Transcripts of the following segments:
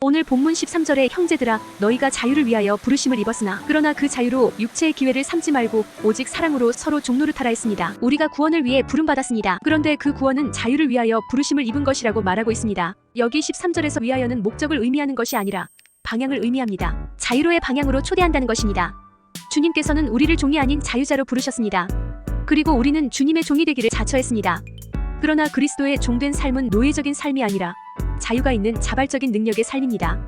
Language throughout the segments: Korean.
오늘 본문 13절에 형제들아 너희가 자유를 위하여 부르심을 입었으나 그러나 그 자유로 육체의 기회를 삼지 말고 오직 사랑으로 서로 종노릇하라 했습니다. 우리가 구원을 위해 부름받았습니다. 그런데 그 구원은 자유를 위하여 부르심을 입은 것이라고 말하고 있습니다. 여기 13절에서 위하여는 목적을 의미하는 것이 아니라 방향을 의미합니다. 자유로의 방향으로 초대한다는 것입니다. 주님께서는 우리를 종이 아닌 자유자로 부르셨습니다. 그리고 우리는 주님의 종이 되기를 자처했습니다. 그러나 그리스도의 종된 삶은 노예적인 삶이 아니라 자유가 있는 자발적인 능력의 삶입니다.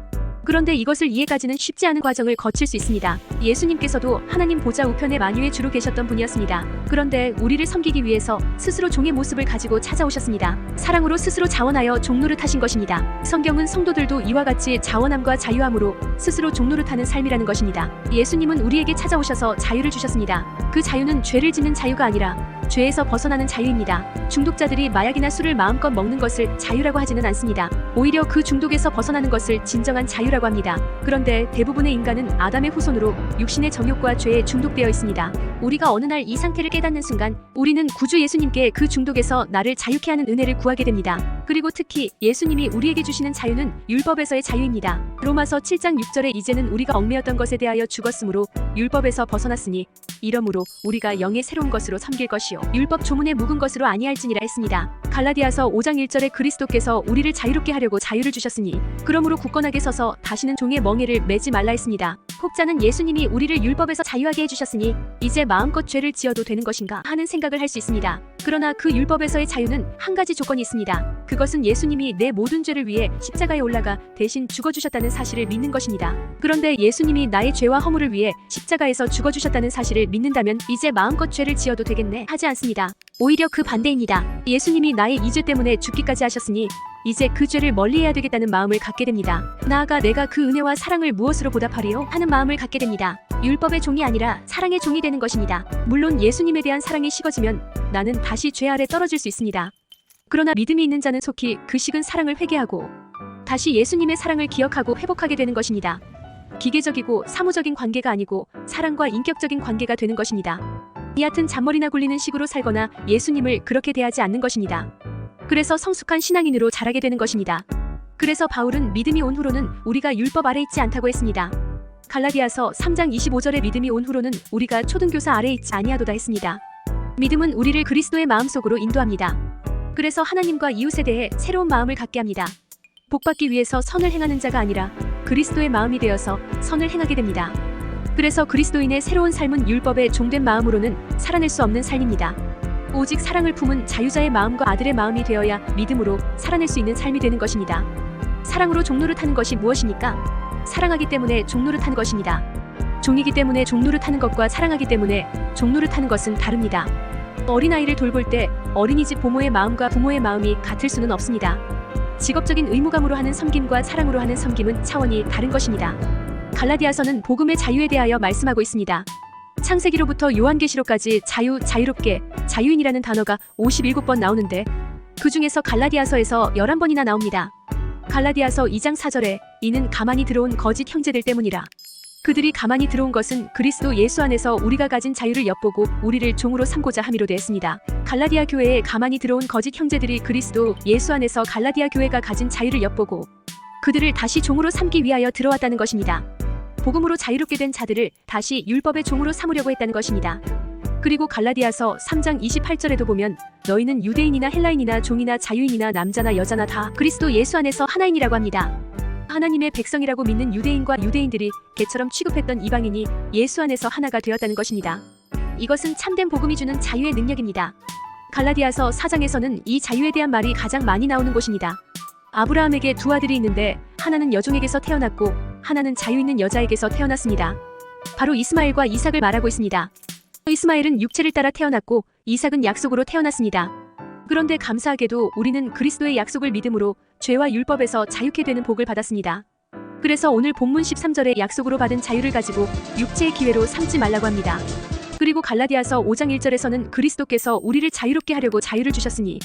그런데 이것을 이해까지는 쉽지 않은 과정을 거칠 수 있습니다. 예수님께서도 하나님 보좌 우편의 만유의 주로 계셨던 분이었습니다. 그런데 우리를 섬기기 위해서 스스로 종의 모습을 가지고 찾아오셨습니다. 사랑으로 스스로 자원하여 종노릇하신 것입니다. 성경은 성도들도 이와 같이 자원함과 자유함으로 스스로 종노릇하는 삶이라는 것입니다. 예수님은 우리에게 찾아오셔서 자유를 주셨습니다. 그 자유는 죄를 짓는 자유가 아니라 죄에서 벗어나는 자유입니다. 중독자들이 마약이나 술을 마음껏 먹는 것을 자유라고 하지는 않습니다. 오히려 그 중독에서 벗어나는 것을 진정한 자유라고 합니다. 그런데 대부분의 인간은 아담의 후손으로 육신의 정욕과 죄에 중독되어 있습니다. 우리가 어느 날 이 상태를 깨닫는 순간 우리는 구주 예수님께 그 중독에서 나를 자유케 하는 은혜를 구하게 됩니다. 그리고 특히 예수님이 우리에게 주시는 자유는 율법에서의 자유입니다. 로마서 7장 6절에 이제는 우리가 얽매였던 것에 대하여 죽었으므로 율법에서 벗어났으니 이러므로 우리가 영의 새로운 것으로 섬길 것이요 율법 조문에 묵은 것으로 아니할지니라 했습니다. 갈라디아서 5장 1절에 그리스도께서 우리를 자유롭게 하려고 자유를 주셨으니 그러므로 굳건하게 서서 다시는 종의 멍에를 매지 말라 했습니다. 혹자는 예수님이 우리를 율법에서 자유하게 해주셨으니 이제 마음껏 죄를 지어도 되는 것인가 하는 생각을 할 수 있습니다. 그러나 그 율법에서의 자유는 한 가지 조건이 있습니다. 그것은 예수님이 내 모든 죄를 위해 십자가에 올라가 대신 죽어주셨다는 사실을 믿는 것입니다. 그런데 예수님이 나의 죄와 허물을 위해 십자가에서 죽어주셨다는 사실을 믿는다면 이제 마음껏 죄를 지어도 되겠네 하지 않습니다. 오히려 그 반대입니다. 예수님이 나의 이 죄 때문에 죽기까지 하셨으니 이제 그 죄를 멀리해야 되겠다는 마음을 갖게 됩니다. 나아가 내가 그 은혜와 사랑을 무엇으로 보답하리요? 하는 마음을 갖게 됩니다. 율법의 종이 아니라 사랑의 종이 되는 것입니다. 물론 예수님에 대한 사랑이 식어지면 나는 다시 죄 아래 떨어질 수 있습니다. 그러나 믿음이 있는 자는 속히 그 식은 사랑을 회개하고 다시 예수님의 사랑을 기억하고 회복하게 되는 것입니다. 기계적이고 사무적인 관계가 아니고 사랑과 인격적인 관계가 되는 것입니다. 얕은 잔머리나 굴리는 식으로 살거나 예수님을 그렇게 대하지 않는 것입니다. 그래서 성숙한 신앙인으로 자라게 되는 것입니다. 그래서 바울은 믿음이 온 후로는 우리가 율법 아래 있지 않다고 했습니다. 갈라디아서 3장 25절에 믿음이 온 후로는 우리가 초등교사 아래 있지 아니하도다 했습니다. 믿음은 우리를 그리스도의 마음속으로 인도합니다. 그래서 하나님과 이웃에 대해 새로운 마음을 갖게 합니다. 복받기 위해서 선을 행하는 자가 아니라 그리스도의 마음이 되어서 선을 행하게 됩니다. 그래서 그리스도인의 새로운 삶은 율법에 종된 마음으로는 살아낼 수 없는 삶입니다. 오직 사랑을 품은 자유자의 마음과 아들의 마음이 되어야 믿음으로 살아낼 수 있는 삶이 되는 것입니다. 사랑으로 종노릇하는 것이 무엇입니까? 사랑하기 때문에 종노릇하는 것입니다. 종이기 때문에 종노릇하는 것과 사랑하기 때문에 종노릇하는 것은 다릅니다. 어린아이를 돌볼 때 어린이집 부모의 마음과 부모의 마음이 같을 수는 없습니다. 직업적인 의무감으로 하는 섬김과 사랑으로 하는 섬김은 차원이 다른 것입니다. 갈라디아서는 복음의 자유에 대하여 말씀하고 있습니다. 창세기로부터 요한계시록까지 자유, 자유롭게, 자유인이라는 단어가 57번 나오는데 그 중에서 갈라디아서에서 11번이나 나옵니다. 갈라디아서 2장 4절에 이는 가만히 들어온 거짓 형제들 때문이라. 그들이 가만히 들어온 것은 그리스도 예수 안에서 우리가 가진 자유를 엿보고 우리를 종으로 삼고자 함이로 되었습니다. 갈라디아 교회에 가만히 들어온 거짓 형제들이 그리스도 예수 안에서 갈라디아 교회가 가진 자유를 엿보고 그들을 다시 종으로 삼기 위하여 들어왔다는 것입니다. 복음으로 자유롭게 된 자들을 다시 율법의 종으로 삼으려고 했다는 것입니다. 그리고 갈라디아서 3장 28절에도 보면 너희는 유대인이나 헬라인이나 종이나 자유인이나 남자나 여자나 다 그리스도 예수 안에서 하나인이라고 합니다. 하나님의 백성이라고 믿는 유대인과 유대인들이 개처럼 취급했던 이방인이 예수 안에서 하나가 되었다는 것입니다. 이것은 참된 복음이 주는 자유의 능력입니다. 갈라디아서 4장에서는 이 자유에 대한 말이 가장 많이 나오는 곳입니다. 아브라함에게 두 아들이 있는데 하나는 여종에게서 태어났고 하나는 자유 있는 여자에게서 태어났습니다. 바로 이스마엘과 이삭을 말하고 있습니다. 이스마엘은 육체를 따라 태어났고 이삭은 약속으로 태어났습니다. 그런데 감사하게도 우리는 그리스도의 약속을 믿음으로 죄와 율법에서 자유케 되는 복을 받았습니다. 그래서 오늘 본문 13절에 약속으로 받은 자유를 가지고 육체의 기회로 삼지 말라고 합니다. 그리고 갈라디아서 5장 1절에서는 그리스도께서 우리를 자유롭게 하려고 자유를 주셨으니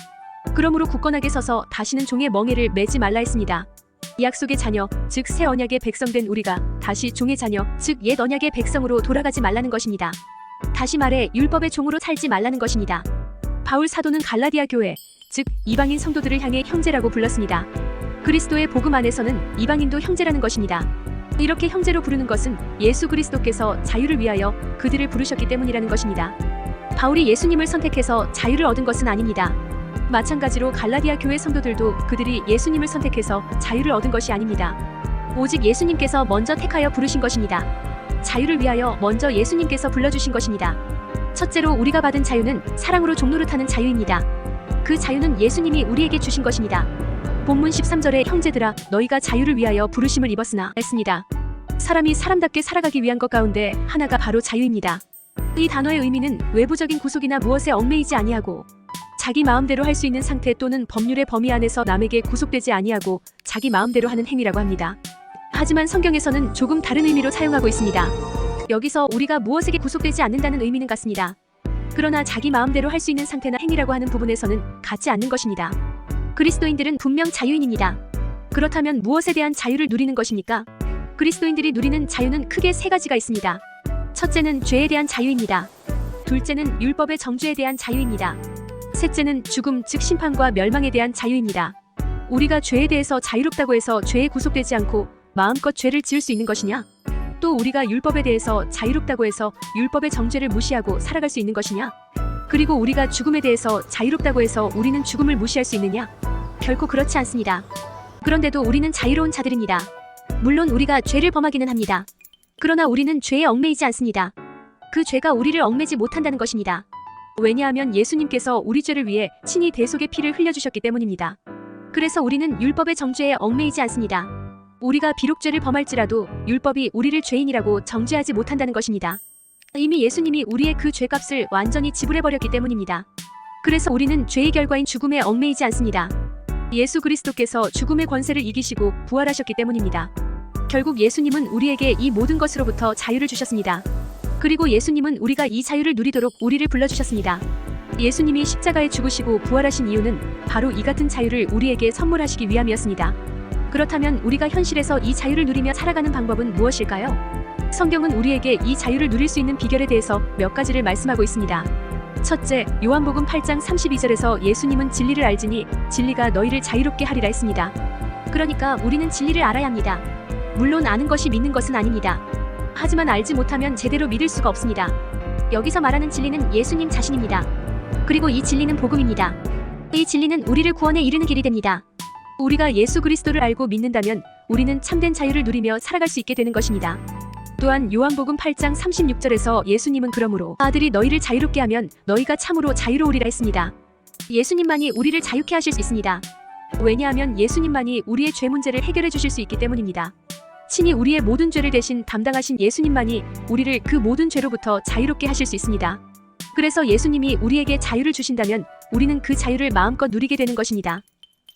그러므로 굳건하게 서서 다시는 종의 멍에를 매지 말라 했습니다. 약속의 자녀, 즉 새 언약의 백성된 우리가 다시 종의 자녀, 즉 옛 언약의 백성으로 돌아가지 말라는 것입니다. 다시 말해 율법의 종으로 살지 말라는 것입니다. 바울 사도는 갈라디아 교회, 즉 이방인 성도들을 향해 형제라고 불렀습니다. 그리스도의 복음 안에서는 이방인도 형제라는 것입니다. 이렇게 형제로 부르는 것은 예수 그리스도께서 자유를 위하여 그들을 부르셨기 때문이라는 것입니다. 바울이 예수님을 선택해서 자유를 얻은 것은 아닙니다. 마찬가지로 갈라디아 교회 성도들도 그들이 예수님을 선택해서 자유를 얻은 것이 아닙니다. 오직 예수님께서 먼저 택하여 부르신 것입니다. 자유를 위하여 먼저 예수님께서 불러주신 것입니다. 첫째로 우리가 받은 자유는 사랑으로 종노릇하는 자유입니다. 그 자유는 예수님이 우리에게 주신 것입니다. 본문 13절에 형제들아 너희가 자유를 위하여 부르심을 입었으나 했습니다. 사람이 사람답게 살아가기 위한 것 가운데 하나가 바로 자유입니다. 이 단어의 의미는 외부적인 구속이나 무엇에 얽매이지 아니하고 자기 마음대로 할 수 있는 상태 또는 법률의 범위 안에서 남에게 구속되지 아니하고 자기 마음대로 하는 행위라고 합니다. 하지만 성경에서는 조금 다른 의미로 사용하고 있습니다. 여기서 우리가 무엇에게 구속되지 않는다는 의미는 같습니다. 그러나 자기 마음대로 할 수 있는 상태나 행위라고 하는 부분에서는 같지 않는 것입니다. 그리스도인들은 분명 자유인입니다. 그렇다면 무엇에 대한 자유를 누리는 것입니까? 그리스도인들이 누리는 자유는 크게 세 가지가 있습니다. 첫째는 죄에 대한 자유입니다. 둘째는 율법의 정죄에 대한 자유입니다. 셋째는 죽음 즉 심판과 멸망에 대한 자유입니다. 우리가 죄에 대해서 자유롭다고 해서 죄에 구속되지 않고 마음껏 죄를 지을 수 있는 것이냐? 또 우리가 율법에 대해서 자유롭다고 해서 율법의 정죄를 무시하고 살아갈 수 있는 것이냐? 그리고 우리가 죽음에 대해서 자유롭다고 해서 우리는 죽음을 무시할 수 있느냐? 결코 그렇지 않습니다. 그런데도 우리는 자유로운 자들입니다. 물론 우리가 죄를 범하기는 합니다. 그러나 우리는 죄에 얽매이지 않습니다. 그 죄가 우리를 얽매지 못한다는 것입니다. 왜냐하면 예수님께서 우리 죄를 위해 친히 대속의 피를 흘려주셨기 때문입니다. 그래서 우리는 율법의 정죄에 얽매이지 않습니다. 우리가 비록 죄를 범할지라도 율법이 우리를 죄인이라고 정죄하지 못한다는 것입니다. 이미 예수님이 우리의 그 죄값을 완전히 지불해버렸기 때문입니다. 그래서 우리는 죄의 결과인 죽음에 얽매이지 않습니다. 예수 그리스도께서 죽음의 권세를 이기시고 부활하셨기 때문입니다. 결국 예수님은 우리에게 이 모든 것으로부터 자유를 주셨습니다. 그리고 예수님은 우리가 이 자유를 누리도록 우리를 불러주셨습니다. 예수님이 십자가에 죽으시고 부활하신 이유는 바로 이 같은 자유를 우리에게 선물하시기 위함이었습니다. 그렇다면 우리가 현실에서 이 자유를 누리며 살아가는 방법은 무엇일까요? 성경은 우리에게 이 자유를 누릴 수 있는 비결에 대해서 몇 가지를 말씀하고 있습니다. 첫째, 요한복음 8장 32절에서 예수님은 진리를 알지니 진리가 너희를 자유롭게 하리라 했습니다. 그러니까 우리는 진리를 알아야 합니다. 물론 아는 것이 믿는 것은 아닙니다. 하지만 알지 못하면 제대로 믿을 수가 없습니다. 여기서 말하는 진리는 예수님 자신입니다. 그리고 이 진리는 복음입니다. 이 진리는 우리를 구원에 이르는 길이 됩니다. 우리가 예수 그리스도를 알고 믿는다면 우리는 참된 자유를 누리며 살아갈 수 있게 되는 것입니다. 또한 요한복음 8장 36절에서 예수님은 그러므로 아들이 너희를 자유롭게 하면 너희가 참으로 자유로우리라 했습니다. 예수님만이 우리를 자유케 하실 수 있습니다. 왜냐하면 예수님만이 우리의 죄 문제를 해결해 주실 수 있기 때문입니다. 친히 우리의 모든 죄를 대신 담당하신 예수님만이 우리를 그 모든 죄로부터 자유롭게 하실 수 있습니다. 그래서 예수님이 우리에게 자유를 주신다면 우리는 그 자유를 마음껏 누리게 되는 것입니다.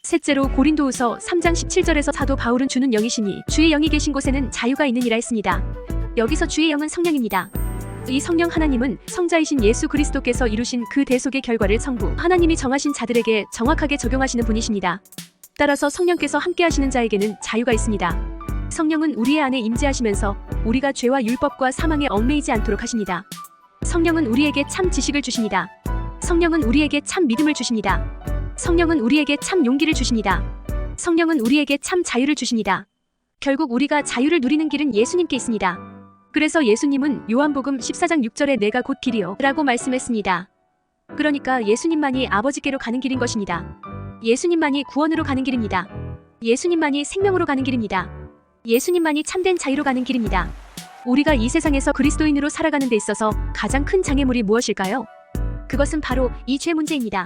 셋째로 고린도후서 3장 17절에서 사도 바울은 주는 영이시니 주의 영이 계신 곳에는 자유가 있느니라 했습니다. 여기서 주의 영은 성령입니다. 이 성령 하나님은 성자이신 예수 그리스도께서 이루신 그 대속의 결과를 성부 하나님이 정하신 자들에게 정확하게 적용하시는 분이십니다. 따라서 성령께서 함께 하시는 자에게는 자유가 있습니다. 성령은 우리의 안에 임재하시면서 우리가 죄와 율법과 사망에 얽매이지 않도록 하십니다. 성령은 우리에게 참 지식을 주십니다. 성령은 우리에게 참 믿음을 주십니다. 성령은 우리에게 참 용기를 주십니다. 성령은 우리에게 참 자유를 주십니다. 결국 우리가 자유를 누리는 길은 예수님께 있습니다. 그래서 예수님은 요한복음 14장 6절에 내가 곧 길이요 라고 말씀했습니다. 그러니까 예수님만이 아버지께로 가는 길인 것입니다. 예수님만이 구원으로 가는 길입니다. 예수님만이 생명으로 가는 길입니다. 예수님만이 참된 자유로 가는 길입니다. 우리가 이 세상에서 그리스도인으로 살아가는 데 있어서 가장 큰 장애물이 무엇일까요? 그것은 바로 이 죄 문제입니다.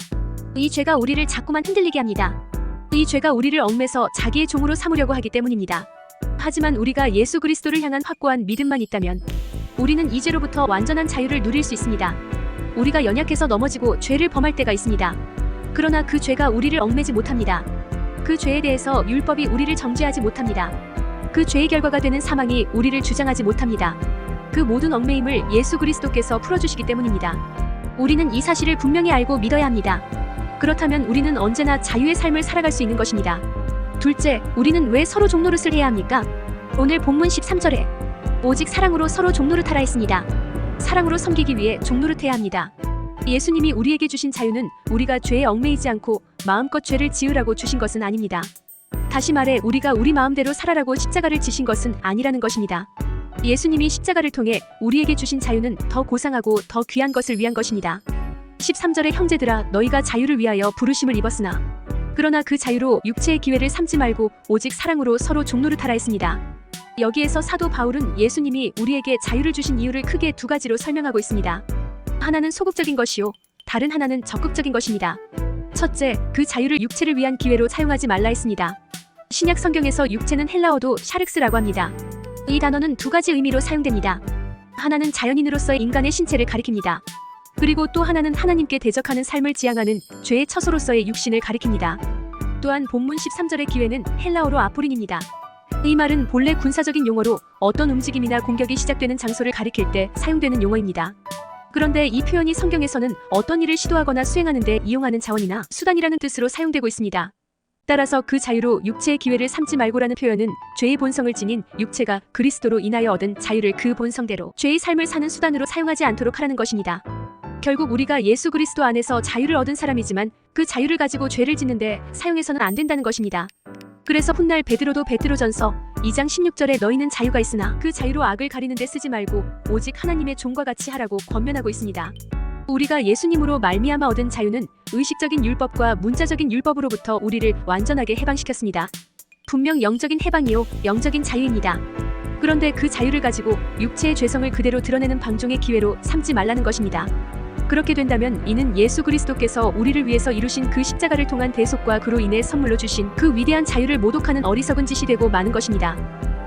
이 죄가 우리를 자꾸만 흔들리게 합니다. 이 죄가 우리를 얽매서 자기의 종으로 삼으려고 하기 때문입니다. 하지만 우리가 예수 그리스도를 향한 확고한 믿음만 있다면 우리는 이 죄로부터 완전한 자유를 누릴 수 있습니다. 우리가 연약해서 넘어지고 죄를 범할 때가 있습니다. 그러나 그 죄가 우리를 얽매지 못합니다. 그 죄에 대해서 율법이 우리를 정죄하지 못합니다. 그 죄의 결과가 되는 사망이 우리를 주장하지 못합니다. 그 모든 얽매임을 예수 그리스도께서 풀어주시기 때문입니다. 우리는 이 사실을 분명히 알고 믿어야 합니다. 그렇다면 우리는 언제나 자유의 삶을 살아갈 수 있는 것입니다. 둘째, 우리는 왜 서로 종노릇을 해야 합니까? 오늘 본문 13절에 오직 사랑으로 서로 종노릇하라 했습니다. 사랑으로 섬기기 위해 종노릇해야 합니다. 예수님이 우리에게 주신 자유는 우리가 죄에 얽매이지 않고 마음껏 죄를 지으라고 주신 것은 아닙니다. 다시 말해 우리가 우리 마음대로 살아라고 십자가를 지신 것은 아니라는 것입니다. 예수님이 십자가를 통해 우리에게 주신 자유는 더 고상하고 더 귀한 것을 위한 것입니다. 13절에 형제들아 너희가 자유를 위하여 부르심을 입었으나 그러나 그 자유로 육체의 기회를 삼지 말고 오직 사랑으로 서로 종노릇하라 했습니다. 여기에서 사도 바울은 예수님이 우리에게 자유를 주신 이유를 크게 두 가지로 설명하고 있습니다. 하나는 소극적인 것이요 다른 하나는 적극적인 것입니다. 첫째, 그 자유를 육체를 위한 기회로 사용하지 말라 했습니다. 신약 성경에서 육체는 헬라어도 샤륵스라고 합니다. 이 단어는 두 가지 의미로 사용됩니다. 하나는 자연인으로서의 인간의 신체를 가리킵니다. 그리고 또 하나는 하나님께 대적하는 삶을 지향하는 죄의 처소로서의 육신을 가리킵니다. 또한 본문 13절의 기회는 헬라어로 아포린입니다. 이 말은 본래 군사적인 용어로 어떤 움직임이나 공격이 시작되는 장소를 가리킬 때 사용되는 용어입니다. 그런데 이 표현이 성경에서는 어떤 일을 시도하거나 수행하는 데 이용하는 자원이나 수단이라는 뜻으로 사용되고 있습니다. 따라서 그 자유로 육체의 기회를 삼지 말고라는 표현은 죄의 본성을 지닌 육체가 그리스도로 인하여 얻은 자유를 그 본성대로 죄의 삶을 사는 수단으로 사용하지 않도록 하라는 것입니다. 결국 우리가 예수 그리스도 안에서 자유를 얻은 사람이지만 그 자유를 가지고 죄를 짓는데 사용해서는 안 된다는 것입니다. 그래서 훗날 베드로도 베드로전서 2장 16절에 너희는 자유가 있으나 그 자유로 악을 가리는 데 쓰지 말고 오직 하나님의 종과 같이 하라고 권면하고 있습니다. 우리가 예수님으로 말미암아 얻은 자유는 의식적인 율법과 문자적인 율법으로부터 우리를 완전하게 해방시켰습니다. 분명 영적인 해방이요 영적인 자유입니다. 그런데 그 자유를 가지고 육체의 죄성을 그대로 드러내는 방종의 기회로 삼지 말라는 것입니다. 그렇게 된다면 이는 예수 그리스도께서 우리를 위해서 이루신 그 십자가를 통한 대속과 그로 인해 선물로 주신 그 위대한 자유를 모독하는 어리석은 짓이 되고 마는 것입니다.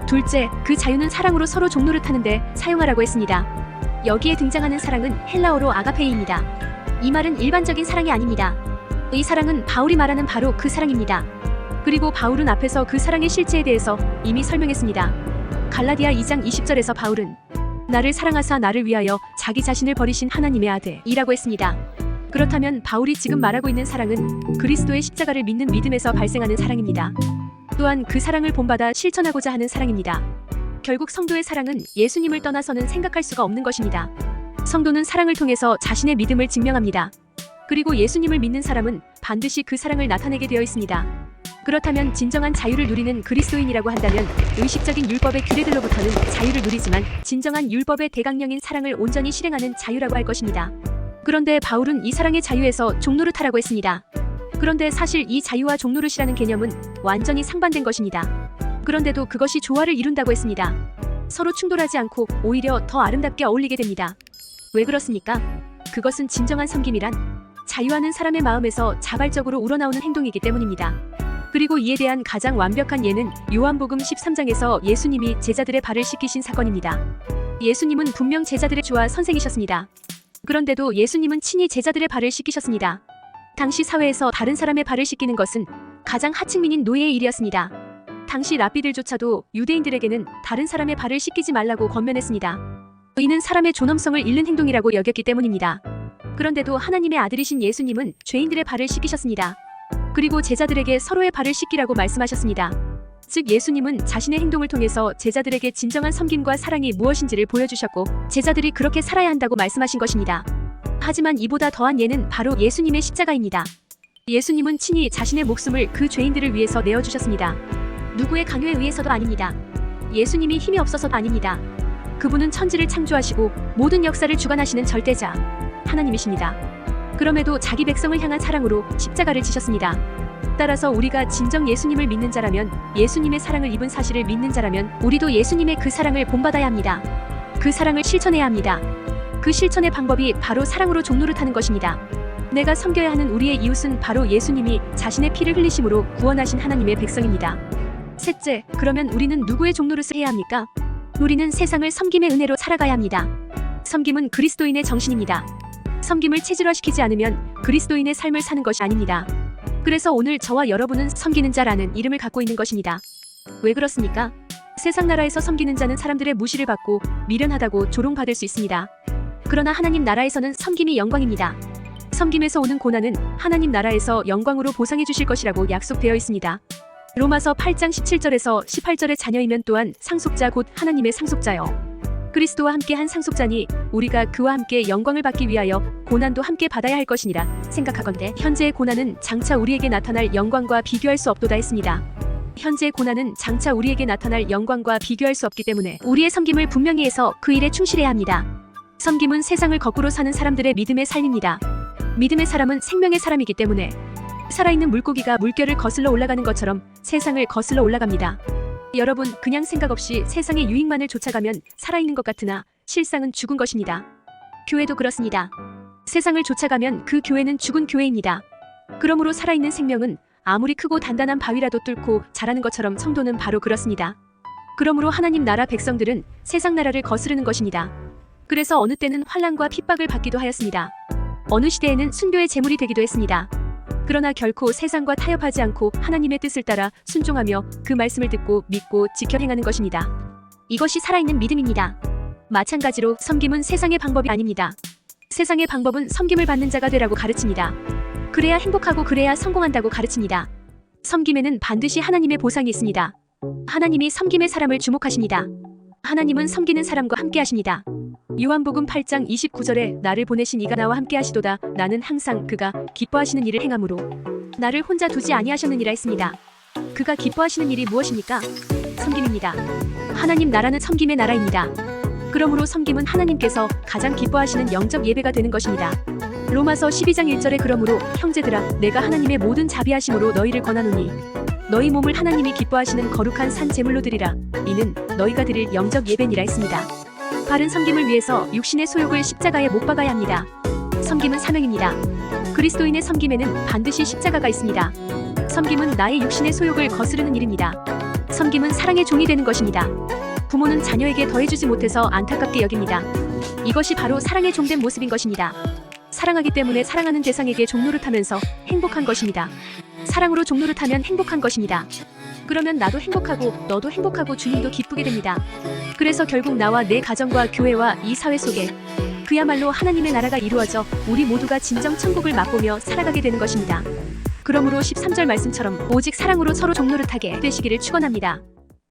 둘째, 그 자유는 사랑으로 서로 종노릇하는데 사용하라고 했습니다. 여기에 등장하는 사랑은 헬라어로 아가페이입니다. 이 말은 일반적인 사랑이 아닙니다. 이 사랑은 바울이 말하는 바로 그 사랑입니다. 그리고 바울은 앞에서 그 사랑의 실체에 대해서 이미 설명했습니다. 갈라디아 2장 20절에서 바울은 나를 사랑하사 나를 위하여 자기 자신을 버리신 하나님의 아들이라고 했습니다. 그렇다면 바울이 지금 말하고 있는 사랑은 그리스도의 십자가를 믿는 믿음에서 발생하는 사랑입니다. 또한 그 사랑을 본받아 실천하고자 하는 사랑입니다. 결국 성도의 사랑은 예수님을 떠나서는 생각할 수가 없는 것입니다. 성도는 사랑을 통해서 자신의 믿음을 증명합니다. 그리고 예수님을 믿는 사람은 반드시 그 사랑을 나타내게 되어 있습니다. 그렇다면 진정한 자유를 누리는 그리스도인이라고 한다면 의식적인 율법의 규례들로부터는 자유를 누리지만 진정한 율법의 대강령인 사랑을 온전히 실행하는 자유라고 할 것입니다. 그런데 바울은 이 사랑의 자유에서 종노릇하라고 했습니다. 그런데 사실 이 자유와 종노릇이라는 개념은 완전히 상반된 것입니다. 그런데도 그것이 조화를 이룬다고 했습니다. 서로 충돌하지 않고 오히려 더 아름답게 어울리게 됩니다. 왜 그렇습니까? 그것은 진정한 섬김이란 자유하는 사람의 마음에서 자발적으로 우러나오는 행동이기 때문입니다. 그리고 이에 대한 가장 완벽한 예는 요한복음 13장에서 예수님이 제자들의 발을 씻기신 사건입니다. 예수님은 분명 제자들의 주와 선생이셨습니다. 그런데도 예수님은 친히 제자들의 발을 씻기셨습니다. 당시 사회에서 다른 사람의 발을 씻기는 것은 가장 하층민인 노예의 일이었습니다. 당시 랍비들조차도 유대인들에게는 다른 사람의 발을 씻기지 말라고 권면했습니다. 이는 사람의 존엄성을 잃는 행동이라고 여겼기 때문입니다. 그런데도 하나님의 아들이신 예수님은 죄인들의 발을 씻기셨습니다. 그리고 제자들에게 서로의 발을 씻기라고 말씀하셨습니다. 즉 예수님은 자신의 행동을 통해서 제자들에게 진정한 섬김과 사랑이 무엇인지를 보여주셨고 제자들이 그렇게 살아야 한다고 말씀하신 것입니다. 하지만 이보다 더한 예는 바로 예수님의 십자가입니다. 예수님은 친히 자신의 목숨을 그 죄인들을 위해서 내어주셨습니다. 누구의 강요에 의해서도 아닙니다. 예수님이 힘이 없어서도 아닙니다. 그분은 천지를 창조하시고 모든 역사를 주관하시는 절대자 하나님이십니다. 그럼에도 자기 백성을 향한 사랑으로 십자가를 지셨습니다. 따라서 우리가 진정 예수님을 믿는 자라면 예수님의 사랑을 입은 사실을 믿는 자라면 우리도 예수님의 그 사랑을 본받아야 합니다. 그 사랑을 실천해야 합니다. 그 실천의 방법이 바로 사랑으로 종노릇하는 것입니다. 내가 섬겨야 하는 우리의 이웃은 바로 예수님이 자신의 피를 흘리심으로 구원하신 하나님의 백성입니다. 셋째, 그러면 우리는 누구의 종노릇을 해야 합니까? 우리는 세상을 섬김의 은혜로 살아가야 합니다. 섬김은 그리스도인의 정신입니다. 섬김을 체질화시키지 않으면 그리스도인의 삶을 사는 것이 아닙니다. 그래서 오늘 저와 여러분은 섬기는 자라는 이름을 갖고 있는 것입니다. 왜 그렇습니까? 세상 나라에서 섬기는 자는 사람들의 무시를 받고 미련하다고 조롱받을 수 있습니다. 그러나 하나님 나라에서는 섬김이 영광입니다. 섬김에서 오는 고난은 하나님 나라에서 영광으로 보상해 주실 것이라고 약속되어 있습니다. 로마서 8장 17절에서 18절의 자녀이면 또한 상속자 곧 하나님의 상속자여 그리스도와 함께 한 상속자니 우리가 그와 함께 영광을 받기 위하여 고난도 함께 받아야 할 것이니라 생각하건대 현재의 고난은 장차 우리에게 나타날 영광과 비교할 수 없도다 했습니다. 현재의 고난은 장차 우리에게 나타날 영광과 비교할 수 없기 때문에 우리의 섬김을 분명히 해서 그 일에 충실해야 합니다. 섬김은 세상을 거꾸로 사는 사람들의 믿음의 삶입니다. 믿음의 사람은 생명의 사람이기 때문에 살아있는 물고기가 물결을 거슬러 올라가는 것처럼 세상을 거슬러 올라갑니다. 여러분, 그냥 생각 없이 세상의 유익만을 쫓아가면 살아있는 것 같으나 실상은 죽은 것입니다. 교회도 그렇습니다. 세상을 쫓아가면 그 교회는 죽은 교회입니다. 그러므로 살아있는 생명은 아무리 크고 단단한 바위라도 뚫고 자라는 것처럼 성도는 바로 그렇습니다. 그러므로 하나님 나라 백성들은 세상 나라를 거스르는 것입니다. 그래서 어느 때는 환난과 핍박을 받기도 하였습니다. 어느 시대에는 순교의 제물이 되기도 했습니다. 그러나 결코 세상과 타협하지 않고 하나님의 뜻을 따라 순종하며 그 말씀을 듣고 믿고 지켜 행하는 것입니다. 이것이 살아있는 믿음입니다. 마찬가지로 섬김은 세상의 방법이 아닙니다. 세상의 방법은 섬김을 받는 자가 되라고 가르칩니다. 그래야 행복하고 그래야 성공한다고 가르칩니다. 섬김에는 반드시 하나님의 보상이 있습니다. 하나님이 섬김의 사람을 주목하십니다. 하나님은 섬기는 사람과 함께 하십니다. 요한복음 8장 29절에 나를 보내신 이가 나와 함께 하시도다. 나는 항상 그가 기뻐하시는 일을 행함으로 나를 혼자 두지 아니하셨느니라 했습니다. 그가 기뻐하시는 일이 무엇입니까? 섬김입니다. 하나님 나라는 섬김의 나라입니다. 그러므로 섬김은 하나님께서 가장 기뻐하시는 영적 예배가 되는 것입니다. 로마서 12장 1절에 그러므로 형제들아 내가 하나님의 모든 자비하심으로 너희를 권하노니 너희 몸을 하나님이 기뻐하시는 거룩한 산 제물로 드리라. 이는 너희가 드릴 영적 예배니라 했습니다. 바른 섬김을 위해서 육신의 소욕을 십자가에 못 박아야 합니다. 섬김은 사명입니다. 그리스도인의 섬김에는 반드시 십자가가 있습니다. 섬김은 나의 육신의 소욕을 거스르는 일입니다. 섬김은 사랑의 종이 되는 것입니다. 부모는 자녀에게 더해주지 못해서 안타깝게 여깁니다. 이것이 바로 사랑의 종된 모습인 것입니다. 사랑하기 때문에 사랑하는 대상에게 종노릇하면서 행복한 것입니다. 사랑으로 종노릇하면 행복한 것입니다. 그러면 나도 행복하고 너도 행복하고 주님도 기쁘게 됩니다. 그래서 결국 나와 내 가정과 교회와 이 사회 속에 그야말로 하나님의 나라가 이루어져 우리 모두가 진정 천국을 맛보며 살아가게 되는 것입니다. 그러므로 13절 말씀처럼 오직 사랑으로 서로 종노릇하게 되시기를 축원합니다.